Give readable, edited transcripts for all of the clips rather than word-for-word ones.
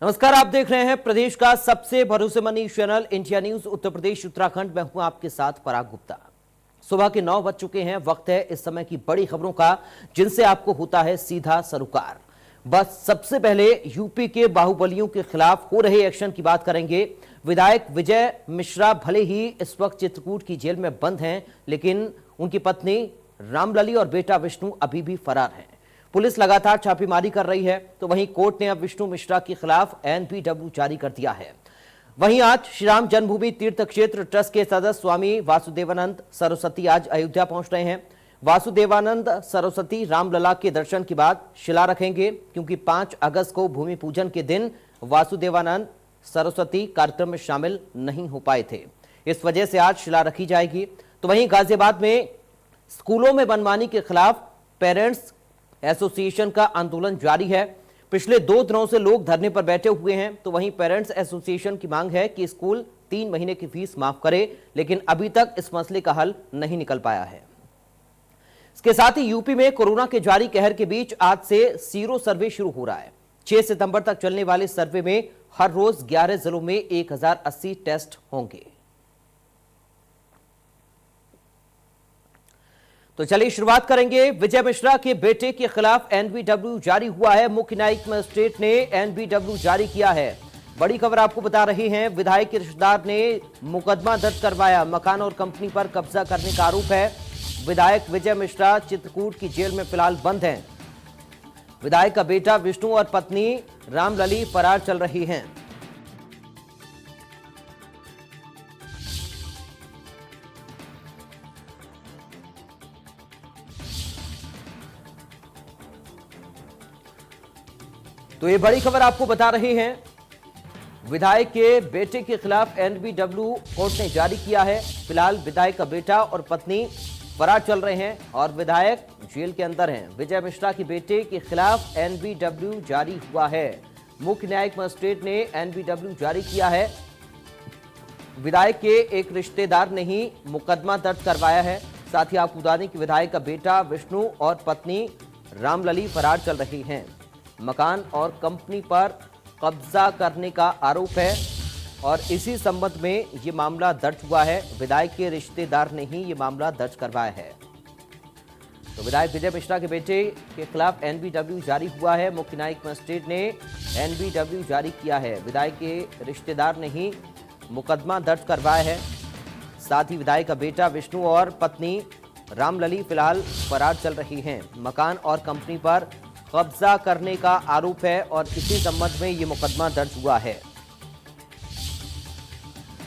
नमस्कार, आप देख रहे हैं प्रदेश का सबसे भरोसेमंद news channel India news Uttar Pradesh Uttarakhand में हूं आपके साथ पराग गुप्ता। सुबह के 9 बज चुके हैं। वक्त है इस समय की बड़ी खबरों का, जिनसे आपको होता है सीधा सरोकार। बस सबसे पहले यूपी के बाहुबलियों के खिलाफ हो रहे एक्शन की बात करेंगे। विधायक विजय मिश्रा भले ही इस वक्त चित्रकूट की जेल में बंद हैं, लेकिन उनकी पत्नी रामलली और बेटा विष्णु अभी भी फरार हैं। पुलिस लगातार छापेमारी कर रही है, तो वहीं कोर्ट ने अब विष्णु मिश्रा के खिलाफ एनबीडब्ल्यू जारी कर दिया है। वहीं आज श्री राम जन्मभूमि तीर्थ क्षेत्र ट्रस्ट के सदस्य स्वामी वासुदेवानंद सरस्वती आज अयोध्या पहुंच रहे हैं। वासुदेवानंद सरस्वती रामलला के दर्शन के बाद शिला रखेंगे, क्योंकि 5 अगस्त को भूमि पूजन के दिन वासुदेवानंद सरस्वती कार्यक्रम में शामिल नहीं हो पाए थे। इस वजह से आज शिला रखी जाएगी। तो वहीं गाजियाबाद में स्कूलों में मनमानी के खिलाफ पेरेंट्स एसोसिएशन का आंदोलन जारी है। पिछले 2 दिनों से लोग धरने पर बैठे हुए हैं। तो वहीं पेरेंट्स एसोसिएशन की मांग है कि स्कूल 3 महीने की फीस माफ करे, लेकिन अभी तक इस मसले का हल नहीं निकल पाया है। इसके साथ ही यूपी में कोरोना के जारी कहर के बीच आज से सीरो सर्वे शुरू हो रहा है। 6 सितंबर तक चलने वाले सर्वे में हर रोज 11 जिलों में 1080 टेस्ट होंगे। तो चलिए शुरुआत करेंगे। विजय मिश्रा के बेटे के खिलाफ एनबीडब्ल्यू जारी हुआ है। मुख्य न्यायिक मजिस्ट्रेट ने एनबीडब्ल्यू जारी किया है। बड़ी खबर आपको बता रहे हैं। विधायक के रिश्तेदार ने मुकदमा दर्ज करवाया। मकान और कंपनी पर कब्जा करने का आरोप है। विधायक विजय मिश्रा चित्रकूट की जेल में फिलहाल बंद हैं। विधायक का बेटा विष्णु और पत्नी रामलली फरार चल रही हैं। तो ये बड़ी खबर आपको बता रहे हैं। विधायक के बेटे के खिलाफ एनबीडब्ल्यू कोर्ट ने जारी किया है। फिलहाल विधायक का बेटा और पत्नी फरार चल रहे हैं और विधायक जेल के अंदर हैं। विजय मिश्रा के बेटे के खिलाफ एनबीडब्ल्यू जारी हुआ है। मुख्य न्यायिक मजिस्ट्रेट ने एनबीडब्ल्यू जारी किया है। विधायक के एक रिश्तेदार ने ही मुकदमा दर्ज करवाया है। साथ ही आपको बता दें कि विधायक का बेटा विष्णु और पत्नी रामलली फरार चल रही हैं। मकान और कंपनी पर कब्जा करने का आरोप है और इसी संबंध में ये मामला दर्ज हुआ है। विधायक के रिश्तेदार ने ही ये मामला दर्ज करवाया है। तो विधायक विजय मिश्रा के बेटे के खिलाफ एनबीडब्ल्यू जारी हुआ है। मुख्य न्यायिक मजिस्ट्रेट ने एनबीडब्ल्यू जारी किया है। विधायक के रिश्तेदार ने ही मुकदमा दर्ज करवाया है। साथ ही विधायक का बेटा विष्णु और पत्नी रामलली फिलहाल फरार चल रही हैं। मकान और कंपनी पर कब्जा करने का आरोप है और इसी संबंध में यह मुकदमा दर्ज हुआ है।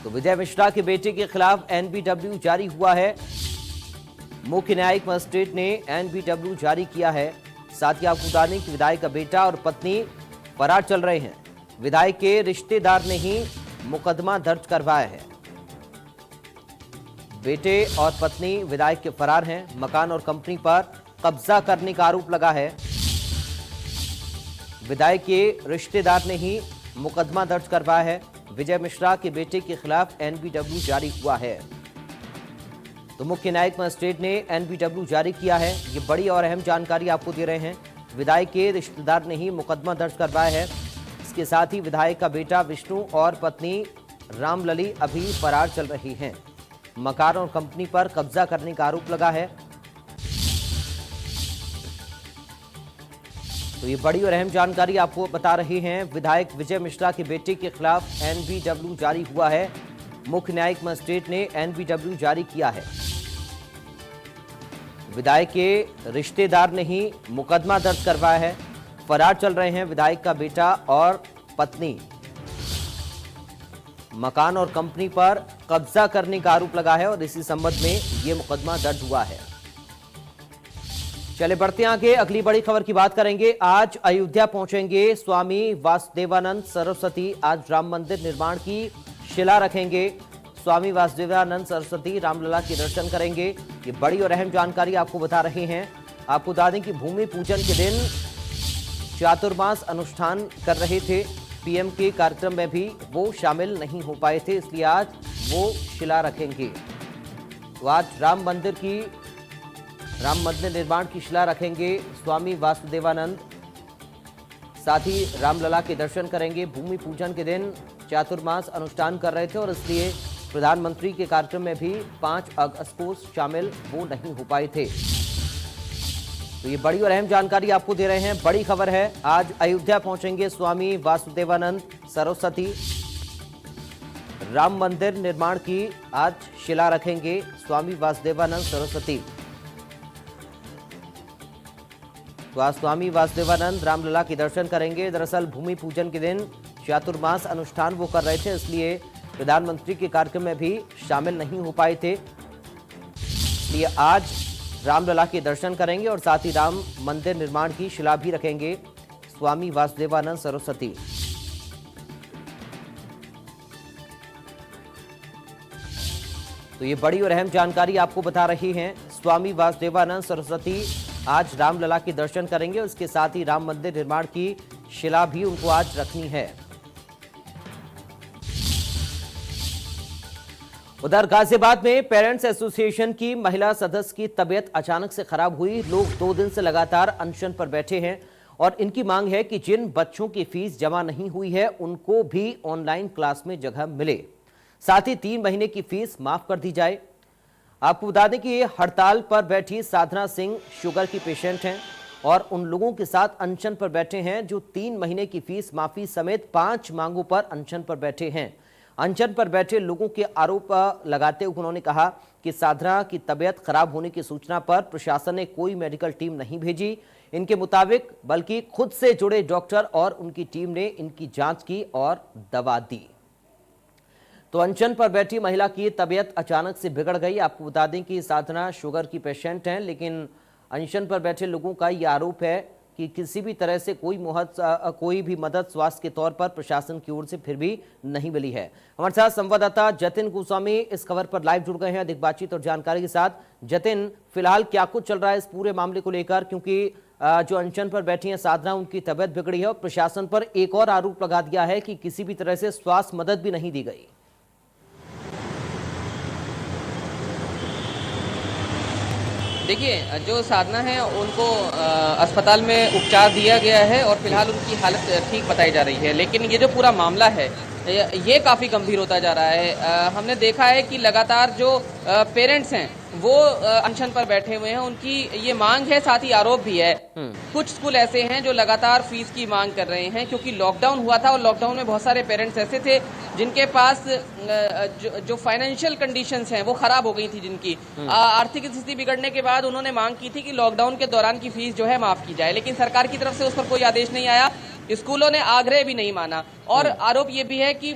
तो विजय मिश्रा के बेटे के खिलाफ एनबीडब्ल्यू जारी हुआ है। मुख्य न्यायिक मजिस्ट्रेट ने एनबीडब्ल्यू जारी किया है। साथ ही आपको बता दें कि विधायक का बेटा और पत्नी फरार चल रहे हैं। विधायक के रिश्तेदार ने ही मुकदमा दर्ज करवाया है। बेटे और पत्नी विधायक के फरार हैं। मकान और कंपनी पर कब्जा करने का आरोप लगा है। विधायक के रिश्तेदार ने ही मुकदमा दर्ज करवाया है। विजय मिश्रा के बेटे के खिलाफ एनबीडब्ल्यू जारी हुआ है। तो मुख्य न्यायिक मजिस्ट्रेट ने एनबीडब्ल्यू जारी किया है। ये बड़ी और अहम जानकारी आपको दे रहे हैं। विधायक के रिश्तेदार ने ही मुकदमा दर्ज करवाया है। इसके साथ ही विधायक का बेटा विष्णु और पत्नी रामलली अभी फरार चल रही हैं। मकान और कंपनी पर कब्जा करने का आरोप लगा है। तो ये बड़ी और अहम जानकारी आपको बता रहे हैं। विधायक विजय मिश्रा के बेटे के खिलाफ एनबीडब्ल्यू जारी हुआ है। मुख्य न्यायिक मजिस्ट्रेट ने एनबीडब्ल्यू जारी किया है। विधायक के रिश्तेदार ने ही मुकदमा दर्ज करवाया है। फरार चल रहे हैं विधायक का बेटा और पत्नी। मकान और कंपनी पर कब्जा करने का आरोप लगा है और इसी संबंध में यह मुकदमा दर्ज हुआ है। चले बढ़ते आगे, अगली बड़ी खबर की बात करेंगे। आज अयोध्या पहुंचेंगे स्वामी वासुदेवानंद सरस्वती। आज राम मंदिर निर्माण की शिला रखेंगे। स्वामी वासुदेवानंद सरस्वती रामलला के दर्शन करेंगे। ये बड़ी और अहम जानकारी आपको बता रहे हैं। आपको बता दें कि भूमि पूजन के दिन चातुर्मास अनुष्ठान कर रहे थे। पीएम के कार्यक्रम में भी वो शामिल नहीं हो पाए थे, इसलिए आज वो शिला रखेंगे। तो आज राम मंदिर निर्माण की शिला रखेंगे स्वामी वासुदेवानंद साथ ही रामलला के दर्शन करेंगे। भूमि पूजन के दिन चातुर्मास अनुष्ठान कर रहे थे और इसलिए प्रधानमंत्री के कार्यक्रम में भी 5 अगस्त को शामिल वो नहीं हो पाए थे। तो ये बड़ी और अहम जानकारी आपको दे रहे हैं। बड़ी खबर है, आज अयोध्या पहुंचेंगे स्वामी वासुदेवानंद सरस्वती। राम मंदिर निर्माण की आज शिला रखेंगे स्वामी वासुदेवानंद सरस्वती। तो आज स्वामी वासुदेवानंद रामलला के दर्शन करेंगे। दरअसल भूमि पूजन के दिन चातुर्मास अनुष्ठान वो कर रहे थे, इसलिए प्रधानमंत्री के कार्यक्रम में भी शामिल नहीं हो पाए थे। इसलिए आज रामलला के दर्शन करेंगे और साथ ही राम मंदिर निर्माण की शिला भी रखेंगे स्वामी वासुदेवानंद सरस्वती। तो ये बड़ी और अहम जानकारी आपको बता रही हैं। स्वामी वासुदेवानंद सरस्वती आज रामलला के दर्शन करेंगे, उसके साथ ही राम मंदिर निर्माण की शिला भी उनको आज रखनी है। उधर गाजियाबाद में पेरेंट्स एसोसिएशन की महिला सदस्य की तबीयत अचानक से खराब हुई। लोग 2 दिन से लगातार अनशन पर बैठे हैं और इनकी मांग है कि जिन बच्चों की फीस जमा नहीं हुई है उनको भी ऑनलाइन क्लास में जगह मिले, साथ ही 3 महीने की फीस माफ कर दी जाए। आपको बता दें कि हड़ताल पर बैठी साधना सिंह शुगर की पेशेंट हैं और उन लोगों के साथ अनशन पर बैठे हैं जो 3 महीने की फीस माफी समेत 5 मांगों पर अनशन पर बैठे हैं। अनशन पर बैठे लोगों के आरोप लगाते हुए उन्होंने कहा कि साधना की तबीयत खराब होने की सूचना पर प्रशासन ने कोई मेडिकल टीम नहीं भेजी इनके मुताबिक, बल्कि खुद से जुड़े डॉक्टर और उनकी टीम ने इनकी जांच की और दवा दी। तो अनशन पर बैठी महिला की तबीयत अचानक से बिगड़ गई। आपको बता दें कि साधना शुगर की पेशेंट हैं, लेकिन अनशन पर बैठे लोगों का यह आरोप है कि किसी भी तरह से कोई भी मदद स्वास्थ्य के तौर पर प्रशासन की ओर से फिर भी नहीं मिली है। हमारे साथ संवाददाता जतिन गोस्वामी इस खबर पर लाइव जुड़ गए हैं अधिक बातचीत और जानकारी के साथ। जतिन, फिलहाल क्या कुछ चल रहा है इस पूरे मामले को लेकर, क्योंकि जो अनशन पर बैठी है साधना, उनकी तबीयत बिगड़ी है और प्रशासन पर एक और आरोप लगा दिया है कि किसी भी तरह से स्वास्थ्य मदद भी नहीं दी गई। देखिए, जो साधना है उनको अस्पताल में उपचार दिया गया है और फिलहाल उनकी हालत ठीक बताई जा रही है, लेकिन ये जो पूरा मामला है ये काफ़ी गंभीर होता जा रहा है। हमने देखा है कि लगातार जो पेरेंट्स हैं वो अनशन पर बैठे हुए हैं, उनकी ये मांग है, साथ ही आरोप भी है। कुछ स्कूल ऐसे हैं जो लगातार फीस की मांग कर रहे हैं, क्योंकि लॉकडाउन हुआ था और लॉकडाउन में बहुत सारे पेरेंट्स ऐसे थे जिनके पास जो फाइनेंशियल कंडीशंस हैं वो खराब हो गई थी, जिनकी आर्थिक स्थिति बिगड़ने के बाद उन्होंने मांग की थी कि लॉकडाउन के दौरान की फीस जो है माफ की जाए, लेकिन सरकार की तरफ से उस पर कोई आदेश नहीं आया, स्कूलों ने आग्रह भी नहीं माना। और आरोप ये भी है कि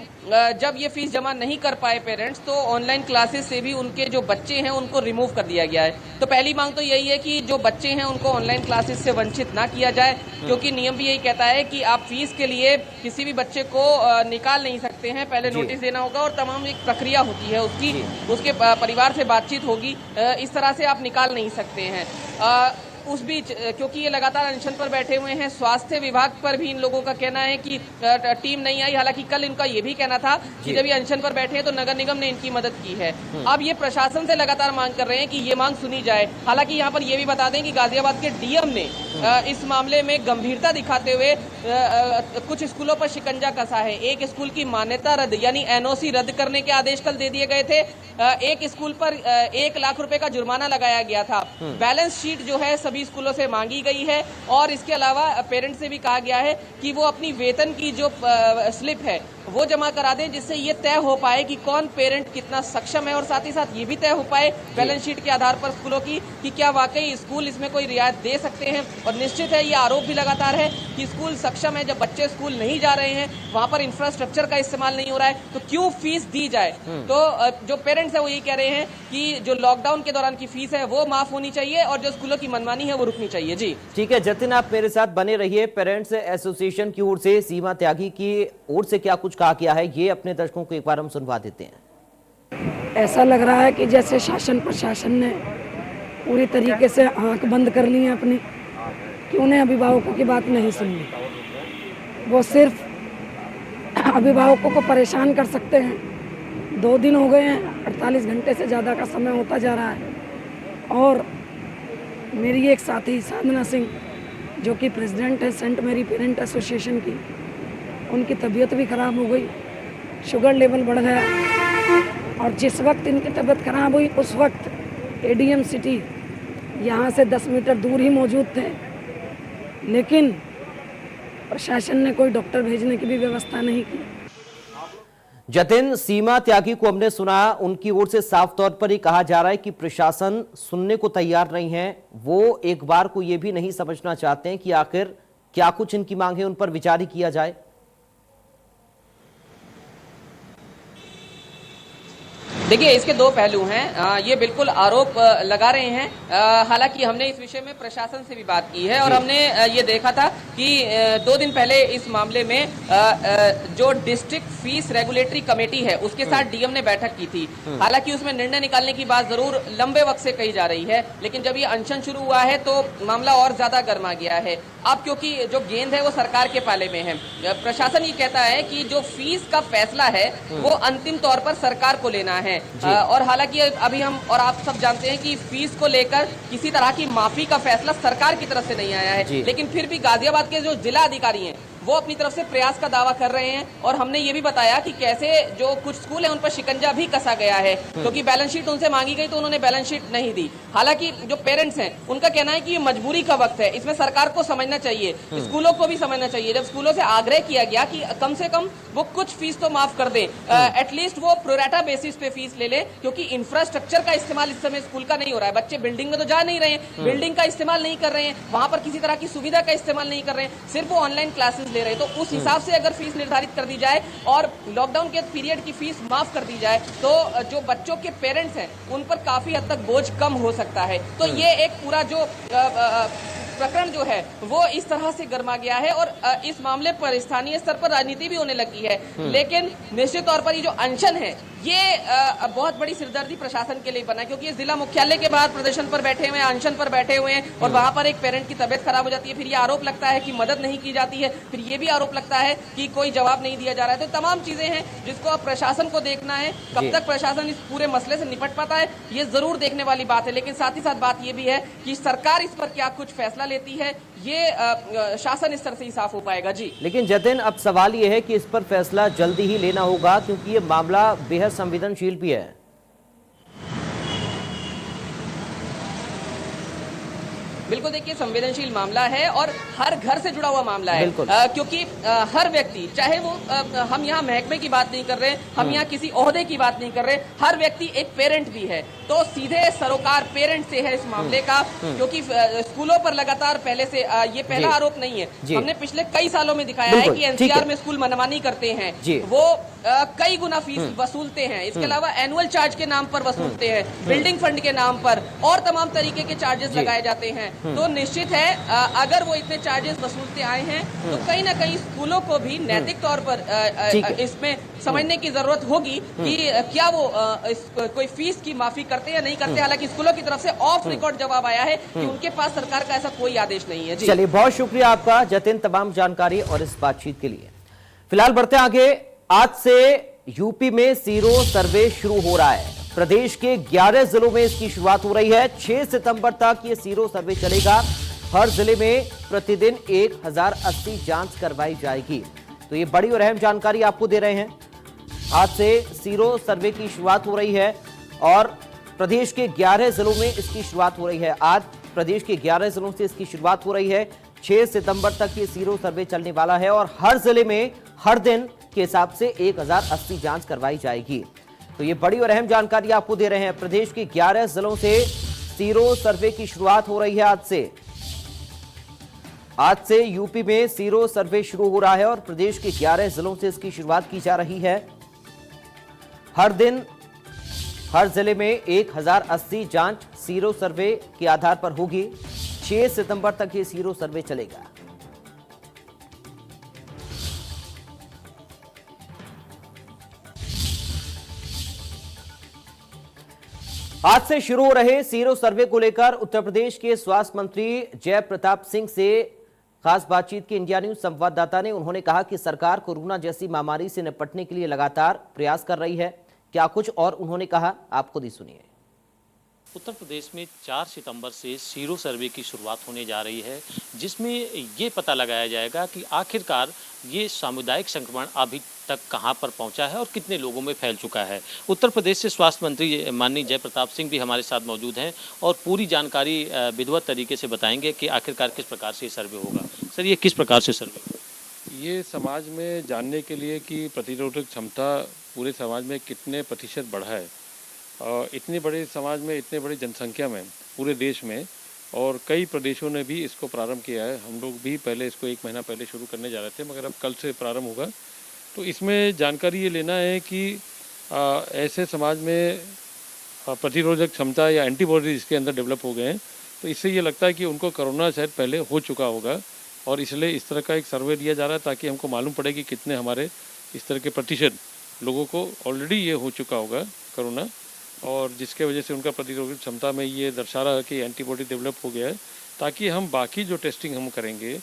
जब ये फीस जमा नहीं कर पाए पेरेंट्स, तो ऑनलाइन क्लासेस से भी उनके जो बच्चे हैं उनको रिमूव कर दिया गया है। तो पहली मांग तो यही है कि जो बच्चे हैं उनको ऑनलाइन क्लासेस से वंचित ना किया जाए, क्योंकि नियम भी यही कहता है कि आप फीस के लिए किसी भी बच्चे को निकाल नहीं सकते हैं, पहले नोटिस देना होगा और तमाम एक प्रक्रिया होती है उसकी, उसके परिवार से बातचीत होगी, इस तरह से आप निकाल नहीं सकते हैं। उस बीच क्योंकि ये लगातार अनशन पर बैठे हुए हैं, स्वास्थ्य विभाग पर भी इन लोगों का कहना है कि टीम नहीं आई। हालांकि कल इनका ये भी कहना था कि जब ये अनशन पर बैठे हैं तो नगर निगम ने इनकी मदद की है। अब ये प्रशासन से लगातार मांग कर रहे हैं कि ये मांग सुनी जाए। हालांकि यहाँ पर ये भी बता दें कि गाजियाबाद के डीएम ने इस मामले में गंभीरता दिखाते हुए कुछ स्कूलों पर शिकंजा कसा है। एक स्कूल की मान्यता रद्द यानी एनओसी रद्द करने के आदेश कल दे दिए गए थे। एक स्कूल पर 1 लाख रुपए का जुर्माना लगाया गया था। बैलेंस शीट जो है सभी स्कूलों से मांगी गई है और इसके अलावा पेरेंट्स से भी कहा गया है कि वो अपनी वेतन की जो स्लिप है वो जमा करा दें, जिससे ये तय हो पाए कि कौन पेरेंट कितना सक्षम है और साथ ही साथ ये भी तय हो पाए बैलेंस शीट के आधार पर स्कूलों की कि क्या वाकई स्कूल इसमें कोई रियायत दे सकते हैं। और निश्चित है ये आरोप भी लगातार है कि स्कूल सक्षम है, जब बच्चे स्कूल नहीं जा रहे हैं, वहां पर इंफ्रास्ट्रक्चर का इस्तेमाल नहीं हो रहा है, तो क्यों फीस दी जाए। तो जो पेरेंट्स है वो ये कह रहे हैं कि जो लॉकडाउन के दौरान की फीस है वो माफ होनी चाहिए और जो स्कूलों की मनमानी है वो रुकनी चाहिए। जी ठीक है जतिन, आप मेरे साथ बने रहिए। पेरेंट्स एसोसिएशन की ओर से, सीमा त्यागी की ओर से क्या कुछ कहा गया है ये अपने दर्शकों को एक बार हम सुनवा देते हैं। ऐसा लग रहा है कि जैसे शासन प्रशासन ने पूरी तरीके से आंख बंद कर ली है अपनी, कि उन्हें अभिभावकों की बात नहीं सुननी, वो सिर्फ अभिभावकों को परेशान कर सकते हैं। 2 दिन हो गए हैं, 48 घंटे से ज़्यादा का समय होता जा रहा है और मेरी एक साथी साधना सिंह जो कि प्रेसिडेंट है सेंट मैरी पेरेंट एसोसिएशन की, उनकी तबीयत भी ख़राब हो गई, शुगर लेवल बढ़ गया। और जिस वक्त इनकी तबीयत खराब हुई उस वक्त एडीएम सिटी यहाँ से 10 मीटर दूर ही मौजूद थे, लेकिन प्रशासन ने कोई डॉक्टर भेजने की भी व्यवस्था नहीं की। जतिन, सीमा त्यागी को हमने सुना, उनकी ओर से साफ तौर पर ही कहा जा रहा है कि प्रशासन सुनने को तैयार नहीं है। वो एक बार को ये भी नहीं समझना चाहते हैं कि आखिर क्या कुछ इनकी मांग है, उन पर विचार ही किया जाए। देखिए, इसके दो पहलू हैं। ये बिल्कुल आरोप लगा रहे हैं। हालांकि हमने इस विषय में प्रशासन से भी बात की है और हमने ये देखा था कि 2 दिन पहले इस मामले में जो डिस्ट्रिक्ट फीस रेगुलेटरी कमेटी है उसके साथ डीएम ने बैठक की थी। हालांकि उसमें निर्णय निकालने की बात जरूर लंबे वक्त से कही जा रही है, लेकिन जब ये अनशन शुरू हुआ है तो मामला और ज्यादा गर्मा गया है। अब क्योंकि जो गेंद है वो सरकार के पाले में है, प्रशासन ये कहता है कि जो फीस का फैसला है वो अंतिम तौर पर सरकार को लेना है। और हालांकि अभी हम और आप सब जानते हैं कि फीस को लेकर किसी तरह की माफी का फैसला सरकार की तरफ से नहीं आया है, लेकिन फिर भी गाजियाबाद के जो जिला अधिकारी हैं वो अपनी तरफ से प्रयास का दावा कर रहे हैं। और हमने ये भी बताया कि कैसे जो कुछ स्कूल है उन पर शिकंजा भी कसा गया है, क्योंकि बैलेंस शीट उनसे मांगी गई तो उन्होंने बैलेंस शीट नहीं दी। हालांकि जो पेरेंट्स हैं उनका कहना है कि ये मजबूरी का वक्त है, इसमें सरकार को समझना चाहिए, स्कूलों को भी समझना चाहिए। जब स्कूलों से आग्रह किया गया कि कम से कम वो कुछ फीस तो माफ कर दें, एटलीस्ट वो प्रोरेटा बेसिस पे फीस ले ले, क्योंकि इंफ्रास्ट्रक्चर का इस्तेमाल इस समय स्कूल का नहीं हो रहा है। बच्चे बिल्डिंग में तो जा नहीं रहे हैं, बिल्डिंग का इस्तेमाल नहीं कर रहे हैं, वहां पर किसी तरह की सुविधा का इस्तेमाल नहीं कर रहे हैं, सिर्फ वो ऑनलाइन क्लासेस ले रहे हैं। तो उस हिसाब से अगर फीस निर्धारित कर दी जाए और लॉकडाउन के पीरियड की फीस माफ कर दी जाए तो जो बच्चों के पेरेंट्स हैं उन पर काफी हद तक बोझ कम हो सकता है। तो ये एक पूरा जो प्रकरण जो है वो इस तरह से गर्मा गया है और इस मामले पर स्थानीय स्तर पर राजनीति भी होने लगी है। लेकिन निश्चित तौर पर ये जो अनशन है ये बहुत बड़ी सिरदर्दी प्रशासन के लिए बना, क्योंकि ये जिला मुख्यालय के बाद प्रदर्शन पर बैठे हुए हैं, अनशन पर बैठे हुए हैं और वहां पर एक पेरेंट की तबीयत खराब हो जाती है, फिर ये आरोप लगता है कि मदद नहीं की जाती है, फिर ये भी आरोप लगता है कि कोई जवाब नहीं दिया जा रहा है। तो तमाम चीजें हैं जिसको अब प्रशासन को देखना है। कब तक प्रशासन इस पूरे मसले से निपट पाता है ये जरूर देखने वाली बात है, लेकिन साथ ही साथ बात ये भी है कि सरकार इस पर क्या कुछ फैसला लेती है ये शासन स्तर से ही साफ हो पाएगा। जी, लेकिन जतिन, अब सवाल यह है कि इस पर फैसला जल्दी ही लेना होगा, क्योंकि ये मामला बेहद संवेदनशील भी है। बिल्कुल, देखिए संवेदनशील मामला है और हर घर से जुड़ा हुआ मामला है, क्योंकि हर व्यक्ति, चाहे वो हम यहाँ महकमे की बात नहीं कर रहे, हम यहाँ किसी ओहदे की बात नहीं कर रहे, हर व्यक्ति एक पेरेंट भी है, तो सीधे सरोकार पेरेंट से है इस मामले का। क्योंकि स्कूलों पर लगातार पहले से ये पहला आरोप नहीं है, हमने पिछले कई सालों में दिखाया है कि एनसीआर में स्कूल मनमानी करते हैं, वो कई गुना फीस वसूलते हैं, इसके अलावा एनुअल चार्ज के नाम पर वसूलते हैं, बिल्डिंग फंड के नाम पर और तमाम तरीके के चार्जेस लगाए जाते हैं। तो निश्चित है अगर वो इतने चार्जेस वसूलते आए हैं तो कहीं ना कहीं स्कूलों को भी नैतिक तौर पर इसमें समझने की जरूरत होगी कि क्या वो कोई फीस की माफी करते या नहीं करते। हालांकि स्कूलों की तरफ से ऑफ रिकॉर्ड जवाब आया है कि उनके पास सरकार का ऐसा कोई आदेश नहीं है। चलिए, बहुत शुक्रिया आपका जतिन, तमाम जानकारी और इस बातचीत के लिए। फिलहाल बढ़ते आगे। आज से यूपी में सीरो सर्वे शुरू हो रहा है। प्रदेश के 11 जिलों में इसकी शुरुआत हो रही है। 6 सितंबर तक ये सीरो सर्वे चलेगा। हर जिले में प्रतिदिन 1080 जांच करवाई जाएगी। तो ये बड़ी और अहम जानकारी आपको दे रहे हैं। आज से सीरो सर्वे की शुरुआत हो रही है और प्रदेश के 11 जिलों में इसकी शुरुआत हो रही है। आज प्रदेश के 11 जिलों से इसकी शुरुआत हो रही है। 6 सितंबर तक ये सीरो सर्वे चलने वाला है और हर जिले में हर दिन के हिसाब से 1080 जांच करवाई जाएगी। तो ये बड़ी और अहम जानकारी आपको दे रहे हैं। प्रदेश के 11 जिलों से सीरो सर्वे की शुरुआत हो रही है। आज से यूपी में सीरो सर्वे शुरू हो रहा है और प्रदेश के 11 जिलों से इसकी शुरुआत की जा रही है। हर दिन हर जिले में 1080 जांच सीरो सर्वे के आधार पर होगी। 6 सितंबर तक ये सीरो सर्वे चलेगा। आज से शुरू हो रहे सीरो सर्वे को लेकर उत्तर प्रदेश के स्वास्थ्य मंत्री जय प्रताप सिंह से खास बातचीत की इंडिया न्यूज संवाददाता ने। उन्होंने कहा कि सरकार कोरोना जैसी महामारी से निपटने के लिए लगातार प्रयास कर रही है। क्या कुछ और उन्होंने कहा, आप खुद ही सुनिए। उत्तर प्रदेश में 4 सितंबर से सीरो सर्वे की शुरुआत होने जा रही है। जिसमें ये पता लगाया जाएगा कि आखिरकार ये सामुदायिक संक्रमण अभी तक कहां पर पहुंचा है और कितने लोगों में फैल चुका है। उत्तर प्रदेश से स्वास्थ्य मंत्री माननीय जयप्रताप सिंह भी हमारे साथ मौजूद हैं और पूरी जानकारी विधिवत तरीके से बताएंगे कि आखिरकार किस प्रकार से ये सर्वे होगा। सर, ये किस प्रकार से सर्वे होगा? ये समाज में जानने के लिए कि प्रतिरोधक क्षमता पूरे समाज में कितने प्रतिशत बढ़ा है। इतने बड़े समाज में, इतने बड़ी जनसंख्या में, पूरे देश में, और कई प्रदेशों ने भी इसको प्रारंभ किया है। हम लोग भी पहले इसको 1 महीना पहले शुरू करने जा रहे थे, मगर अब कल से प्रारंभ होगा। तो इसमें जानकारी ये लेना है कि ऐसे समाज में प्रतिरोधक क्षमता या एंटीबॉडी इसके अंदर डेवलप हो गए हैं, तो इससे ये लगता है कि उनको कोरोना शायद पहले हो चुका होगा, और इसलिए इस तरह का एक सर्वे दिया जा रहा है ताकि हमको मालूम पड़े कि कितने हमारे इस तरह के प्रतिशत लोगों को ऑलरेडी ये हो चुका होगा कोरोना, और जिसके वजह से उनका प्रतिरोधक क्षमता में ये दर्शा रहा है कि एंटीबॉडी डेवलप हो गया है, ताकि हम बाकी जो टेस्टिंग हम करेंगे,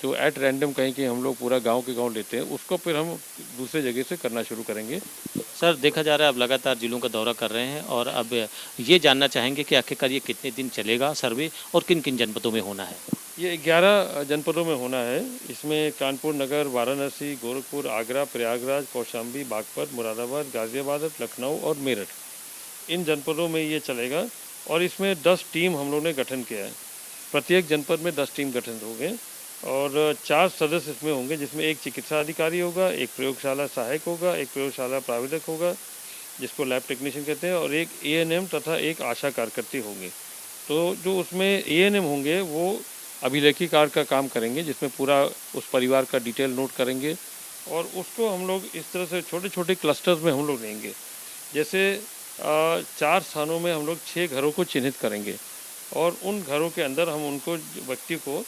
जो एट रैंडम कहीं कि हम लोग पूरा गांव के गांव लेते हैं, उसको फिर हम दूसरे जगह से करना शुरू करेंगे। सर, देखा जा रहा है अब लगातार जिलों का दौरा कर रहे हैं और अब ये जानना चाहेंगे कि आखिरकार ये कितने दिन चलेगा सर्वे और किन किन जनपदों में होना है? ये 11 जनपदों में होना है। इसमें कानपुर नगर, वाराणसी, गोरखपुर, आगरा, प्रयागराज, कौशाम्बी, बागपत, मुरादाबाद, गाजियाबाद, लखनऊ और मेरठ, इन जनपदों में ये चलेगा। और इसमें 10 टीम हम लोगों ने गठन किया है। प्रत्येक जनपद में 10 टीम गठन होंगे और 4 सदस्य इसमें होंगे, जिसमें एक चिकित्सा अधिकारी होगा, एक प्रयोगशाला सहायक होगा, एक प्रयोगशाला प्राविधिक होगा जिसको लैब टेक्नीशियन कहते हैं, और एक एएनएम तथा एक आशा कार्यकर्ती होंगे। तो जो उसमें एएनएम होंगे वो अभिलेखी कार्य का काम करेंगे, जिसमें पूरा उस परिवार का डिटेल नोट करेंगे, और उसको हम लोग इस तरह से छोटे छोटे क्लस्टर्स में हम लोग लेंगे। जैसे 4 स्थानों में हम लोग 6 घरों को चिन्हित करेंगे, और उन घरों के अंदर हम उनको व्यक्ति को,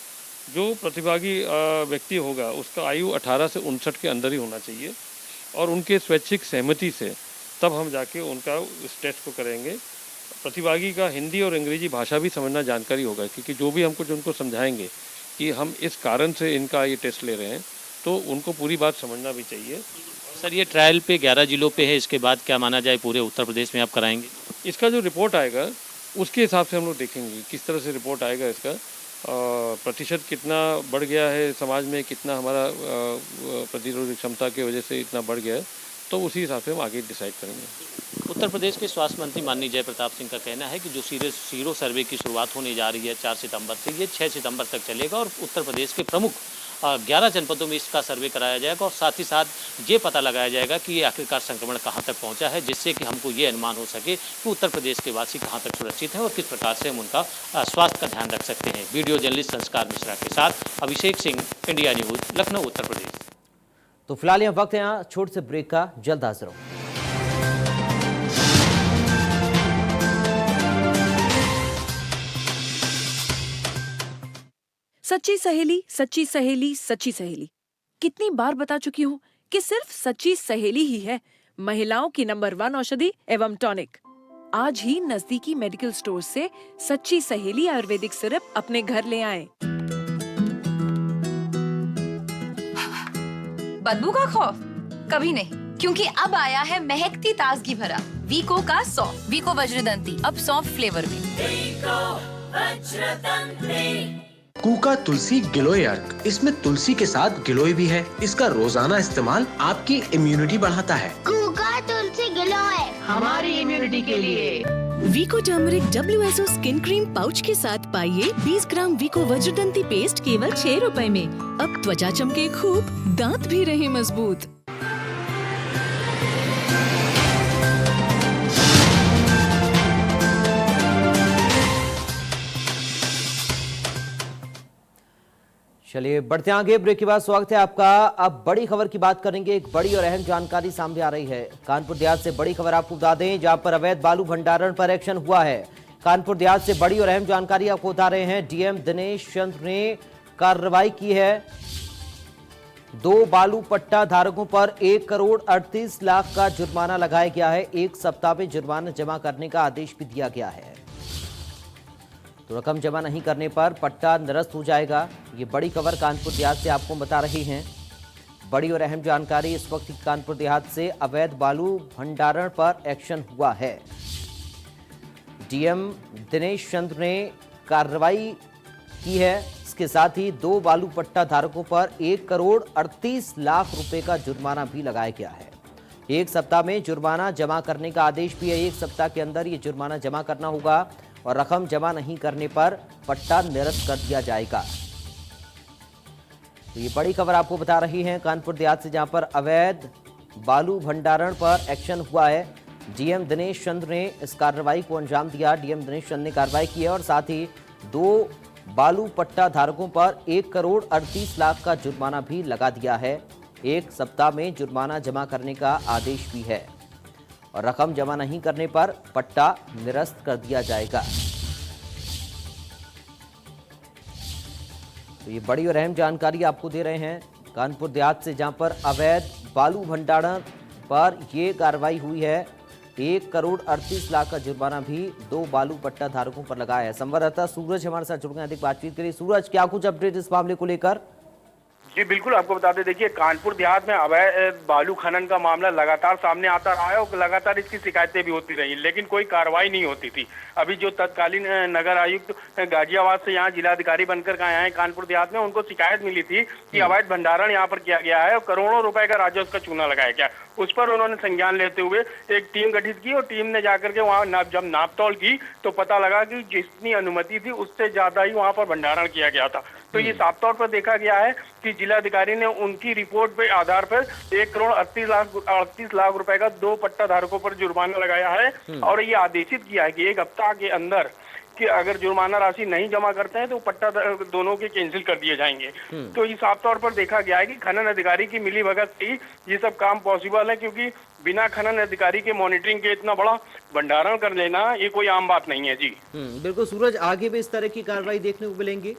जो प्रतिभागी व्यक्ति होगा उसका आयु 18 से 59 के अंदर ही होना चाहिए, और उनके स्वैच्छिक सहमति से तब हम जाके उनका इस टेस्ट को करेंगे। प्रतिभागी का हिंदी और अंग्रेजी भाषा भी समझना जानकारी होगा, क्योंकि जो भी हमको जो उनको समझाएंगे कि हम इस कारण से इनका ये टेस्ट ले रहे हैं, तो उनको पूरी बात समझना भी चाहिए। सर, ये ट्रायल पे 11 जिलों पे है, इसके बाद क्या माना जाए पूरे उत्तर प्रदेश में आप कराएंगे? इसका जो रिपोर्ट आएगा उसके हिसाब से हम लोग देखेंगे किस तरह से रिपोर्ट आएगा, इसका प्रतिशत कितना बढ़ गया है समाज में, कितना हमारा प्रतिरोधक क्षमता की वजह से इतना बढ़ गया है, तो उसी हिसाब से हम आगे डिसाइड करेंगे। उत्तर प्रदेश के स्वास्थ्य मंत्री माननीय जयप्रताप सिंह का कहना है कि जो सीरो सर्वे की शुरुआत होने जा रही है 4 सितंबर से, ये 6 सितंबर तक चलेगा और उत्तर प्रदेश के प्रमुख 11 जनपदों में इसका सर्वे कराया जाएगा, और साथ ही साथ ये पता लगाया जाएगा कि ये आखिरकार संक्रमण कहाँ तक पहुँचा है, जिससे कि हमको ये अनुमान हो सके कि उत्तर प्रदेश के वासी कहाँ तक सुरक्षित हैं और किस प्रकार से हम उनका स्वास्थ्य का ध्यान रख सकते हैं। वीडियो जर्नलिस्ट संस्कार मिश्रा के साथ अभिषेक सिंह, इंडिया न्यूज़, लखनऊ, उत्तर प्रदेश। तो फिलहाल यह वक्त है यहाँ छोटे से ब्रेक का, जल्द हाजिर हूं। सच्ची सहेली, सच्ची सहेली, सच्ची सहेली, कितनी बार बता चुकी हूँ कि सिर्फ सच्ची सहेली ही है महिलाओं की नंबर 1 औषधि एवं टॉनिक। आज ही नजदीकी मेडिकल स्टोर से सच्ची सहेली आयुर्वेदिक सिरप अपने घर ले आएं। बदबू का खौफ कभी नहीं, क्योंकि अब आया है महकती ताजगी भरा वीको का सौंफ। वीको वज्रदंती अब सौंफ फ्लेवर में। कूका तुलसी गिलोय अर्क, इसमें तुलसी के साथ गिलोय भी है। इसका रोजाना इस्तेमाल आपकी इम्यूनिटी बढ़ाता है। कूका तुलसी गिलोय हमारी इम्यूनिटी के लिए। Vicco turmeric WSO skin cream pouch के साथ पाइए 20 ग्राम वीको वज्रदंती पेस्ट केवल 6 रुपए में। अब त्वचा चमके खूब, दांत भी रहे मजबूत। चलिए बढ़ते हैं आगे। ब्रेक के बाद स्वागत है आपका। अब बड़ी खबर की बात करेंगे। एक बड़ी और अहम जानकारी सामने आ रही है। कानपुर देहात से बड़ी खबर आपको बता दें, जहां पर अवैध बालू भंडारण पर एक्शन हुआ है। कानपुर देहात से बड़ी और अहम जानकारी आपको बता रहे हैं। डीएम दिनेश चंद्र ने कार्रवाई की है। 2 बालू पट्टा धारकों पर 1 करोड़ 38 लाख का जुर्माना लगाया गया है। 1 सप्ताह में जुर्माना जमा करने का आदेश भी दिया गया है। तो रकम जमा नहीं करने पर पट्टा निरस्त हो जाएगा। ये बड़ी खबर कानपुर देहात से आपको बता रही हैं। बड़ी और अहम जानकारी इस वक्त कानपुर देहात से अवैध बालू भंडारण पर एक्शन हुआ है। डीएम दिनेश चंद्र ने कार्रवाई की है। इसके साथ ही 2 बालू पट्टा धारकों पर 1 करोड़ 38 लाख रुपए का जुर्माना भी लगाया गया है। 1 सप्ताह में जुर्माना जमा करने का आदेश भी है। 1 सप्ताह के अंदर ये जुर्माना जमा करना होगा और रकम जमा नहीं करने पर पट्टा निरस्त कर दिया जाएगा। तो ये बड़ी खबर आपको बता रही है कानपुर देहात से, जहां पर अवैध बालू भंडारण पर एक्शन हुआ है। डीएम दिनेश चंद्र ने इस कार्रवाई को अंजाम दिया। डीएम दिनेश चंद्र ने कार्रवाई की है और साथ ही 2 बालू पट्टा धारकों पर 1 करोड़ 38 लाख का जुर्माना भी लगा दिया है। 1 सप्ताह में जुर्माना जमा करने का आदेश भी है और रकम जमा नहीं करने पर पट्टा निरस्त कर दिया जाएगा। तो ये बड़ी और अहम जानकारी आपको दे रहे हैं कानपुर देहात से, जहां पर अवैध बालू भंडारण पर ये कार्रवाई हुई है। 1 करोड़ 38 लाख का जुर्माना भी 2 बालू पट्टा धारकों पर लगाया है। संवाददाता सूरज हमारे साथ जुड़ गए अधिक बातचीत के लिए। सूरज, क्या कुछ अपडेट इस मामले को लेकर? जी बिल्कुल, आपको बता दें, देखिए कानपुर देहात में अवैध बालू खनन का मामला लगातार सामने आता रहा है और लगातार इसकी शिकायतें भी होती रही, लेकिन कोई कार्रवाई नहीं होती थी। अभी जो तत्कालीन नगर आयुक्त गाजियाबाद से यहाँ जिलाधिकारी बनकर आए हैं कानपुर देहात में, उनको शिकायत मिली थी कि अवैध भंडारण यहाँ पर किया गया है और करोड़ों रुपए का राजस्व का चूना लगाया गया। उस पर उन्होंने संज्ञान लेते हुए एक टीम गठित की और टीम ने जाकर के वहाँ जब नापतोल की तो पता लगा कि जितनी अनुमति थी उससे ज्यादा ही वहाँ पर भंडारण किया गया था। तो ये साफ तौर पर देखा गया है कि जिलाधिकारी ने उनकी रिपोर्ट पे आधार पर 1 करोड़ 38 लाख रुपए का 2 पट्टा धारकों पर जुर्माना लगाया है और ये आदेशित किया है कि 1 हफ्ता के अंदर कि अगर जुर्माना राशि नहीं जमा करते हैं तो पट्टा दोनों के कैंसिल कर दिए जाएंगे। तो ये साफ तौर पर देखा गया है कि खनन अधिकारी की मिलीभगत से ये सब काम पॉसिबल है, क्योंकि बिना खनन अधिकारी के मॉनिटरिंग के इतना बड़ा भंडारण कर लेना ये कोई आम बात नहीं है। जी बिल्कुल सूरज, आगे भी इस तरह की कार्रवाई देखने को मिलेंगी?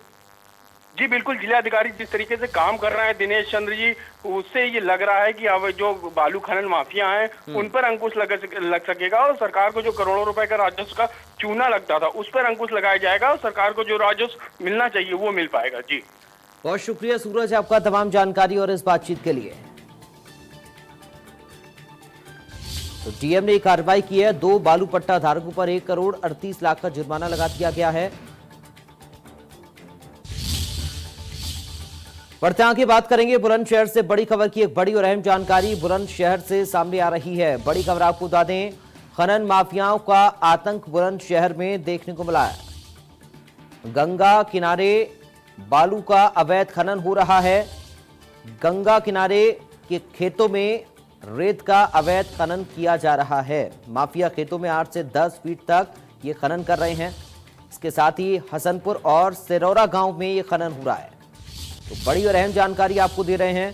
जी बिल्कुल, जिलाधिकारी जिस तरीके से काम कर रहे हैं दिनेश चंद्र जी, उससे ये लग रहा है कि अब जो बालू खनन माफिया हैं उन पर अंकुश लग सकेगा और सरकार को जो करोड़ों रुपए का राजस्व का चूना लगता था उस पर अंकुश लगाया जाएगा और सरकार को जो राजस्व मिलना चाहिए वो मिल पाएगा। जी बहुत शुक्रिया सूरज आपका तमाम जानकारी और इस बातचीत के लिए। तो डीएम ने कार्रवाई की है। 2 बालू पट्टा धारकों पर 1 करोड़ 38 लाख का जुर्माना लगा दिया गया है। बढ़ते आगे बात करेंगे बुलंदशहर से बड़ी खबर की। एक बड़ी और अहम जानकारी बुलंदशहर से सामने आ रही है। बड़ी खबर आपको बता दें, खनन माफियाओं का आतंक बुलंदशहर में देखने को मिला है। गंगा किनारे बालू का अवैध खनन हो रहा है। गंगा किनारे के खेतों में रेत का अवैध खनन किया जा रहा है। माफिया खेतों में 8 से 10 फीट तक ये खनन कर रहे हैं। इसके साथ ही हसनपुर और सिरौरा गांव में ये खनन हो रहा है। तो बड़ी और अहम जानकारी आपको दे रहे हैं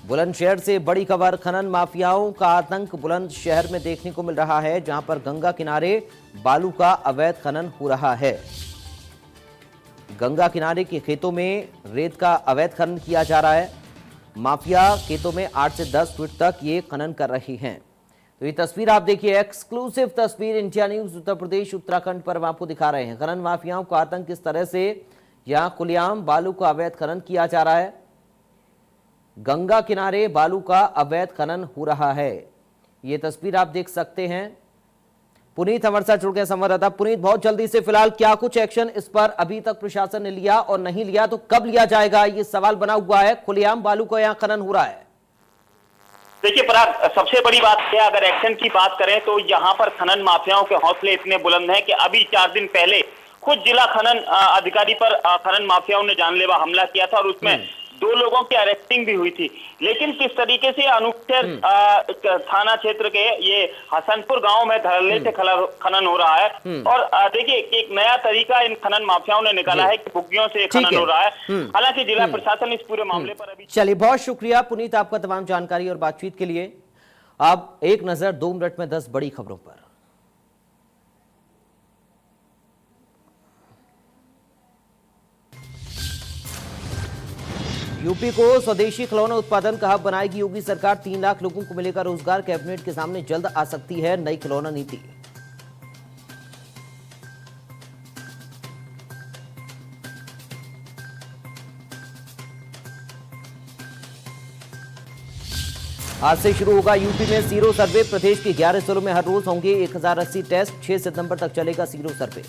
बुलंदशहर से बड़ी खबर। खनन माफियाओं का आतंक बुलंदशहर में देखने को मिल रहा है, जहां पर गंगा किनारे बालू का अवैध खनन हो रहा है। गंगा किनारे के खेतों में रेत का अवैध खनन किया जा रहा है। माफिया खेतों में 8 से 10 फीट तक ये खनन कर रही हैं। तो ये तस्वीर आप देखिए, एक्सक्लूसिव तस्वीर इंडिया न्यूज उत्तर प्रदेश उत्तराखंड पर हम आपको दिखा रहे हैं। खनन माफियाओं का आतंक किस तरह से यहां खुलेआम बालू का अवैध खनन किया जा रहा है। गंगा किनारे बालू का अवैध खनन हो रहा है। ये तस्वीर आप देख सकते हैं। पुनीत हमारे साथ जुड़ गए संवाददाता। पुनीत, बहुत जल्दी से फिलहाल क्या कुछ एक्शन इस पर अभी तक प्रशासन ने लिया और नहीं लिया तो कब लिया जाएगा, ये सवाल बना हुआ है। खुलेआम बालू का यहाँ खनन हो रहा है। देखिए पराग, सबसे बड़ी बात है, अगर एक्शन की बात करें तो यहाँ पर खनन माफियाओं के हौसले इतने बुलंद हैं कि अभी 4 दिन पहले खुद जिला खनन अधिकारी पर खनन माफियाओं ने जानलेवा हमला किया था और उसमें 2 लोगों की अरेस्टिंग भी हुई थी। लेकिन किस तरीके से अनुच्छेद थाना क्षेत्र के ये हसनपुर गांव में धड़ल्ले से खनन हो रहा है और देखिए एक नया तरीका इन खनन माफियाओं ने निकाला है कि बुग्गियों से खनन हो रहा है। हालांकि जिला प्रशासन इस पूरे मामले पर अभी। चलिए, बहुत शुक्रिया पुनीत आपका तमाम जानकारी और बातचीत के लिए। अब एक नजर 2 मिनट में 10 बड़ी खबरों पर। यूपी को स्वदेशी खिलौना उत्पादन का हब बनाएगी योगी सरकार। 3 लाख लोगों को मिलेगा रोजगार। कैबिनेट के सामने जल्द आ सकती है नई खिलौना नीति। आज से शुरू होगा यूपी में सीरो सर्वे। प्रदेश के 11 जिलों में हर रोज होंगे 1080 टेस्ट। 6 सितंबर तक चलेगा सीरो सर्वे।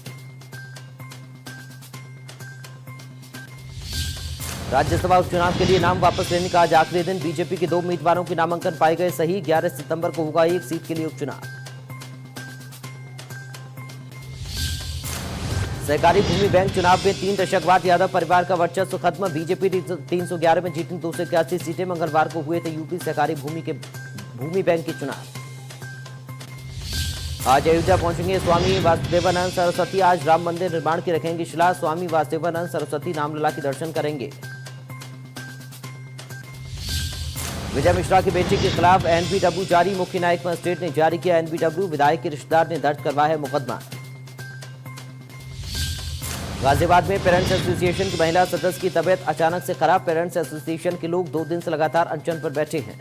राज्यसभा उपचुनाव के लिए नाम वापस लेने का आज आखिरी दिन। बीजेपी के 2 उम्मीदवारों के नामांकन पाए गए सही। 11 सितंबर को होगा 1 सीट के लिए उपचुनाव। सहकारी भूमि बैंक चुनाव में 3 दशक बाद यादव परिवार का वर्चस्व खत्म। बीजेपी 311 में जीती 281 सीटें। मंगलवार को हुए थे यूपी सहकारी भूमि बैंक के चुनाव। आज अयोध्या पहुंचेंगे स्वामी वासुदेवानंद सरस्वती। आज राम मंदिर निर्माण की रखेंगे शिला। स्वामी वासुदेवानंद सरस्वती रामलला के दर्शन करेंगे। विजय मिश्रा की बेटी के खिलाफ एनबीडब्ल्यू जारी। मुख्य न्यायिक मजिस्ट्रेट ने जारी किया एनबीडब्ल्यू। विधायक के रिश्तेदार ने दर्ज करवाया है मुकदमा। गाजियाबाद में पेरेंट्स एसोसिएशन की महिला सदस्य की तबीयत अचानक से खराब। पेरेंट्स एसोसिएशन के लोग 2 दिन से लगातार अनशन पर बैठे हैं।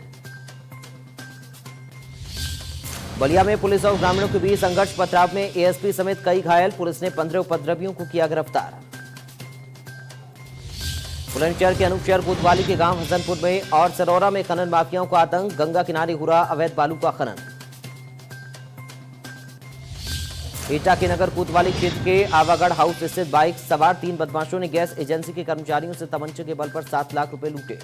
बलिया में पुलिस और ग्रामीणों के बीच संघर्ष पथराव में एएसपी समेत कई घायल। पुलिस ने 15 उपद्रवियों को किया गिरफ्तार। बुलंदशहर के अनूपशहर कोतवाली के गांव हसनपुर में और सरोरा में खनन माफियाओं का आतंक। गंगा किनारे हो रहा अवैध बालू का खनन। एटा के नगर कोतवाली क्षेत्र के आवागढ़ हाउस स्थित बाइक सवार 3 बदमाशों ने गैस एजेंसी के कर्मचारियों से तमंचे के बल पर 7 लाख रुपए लूटे।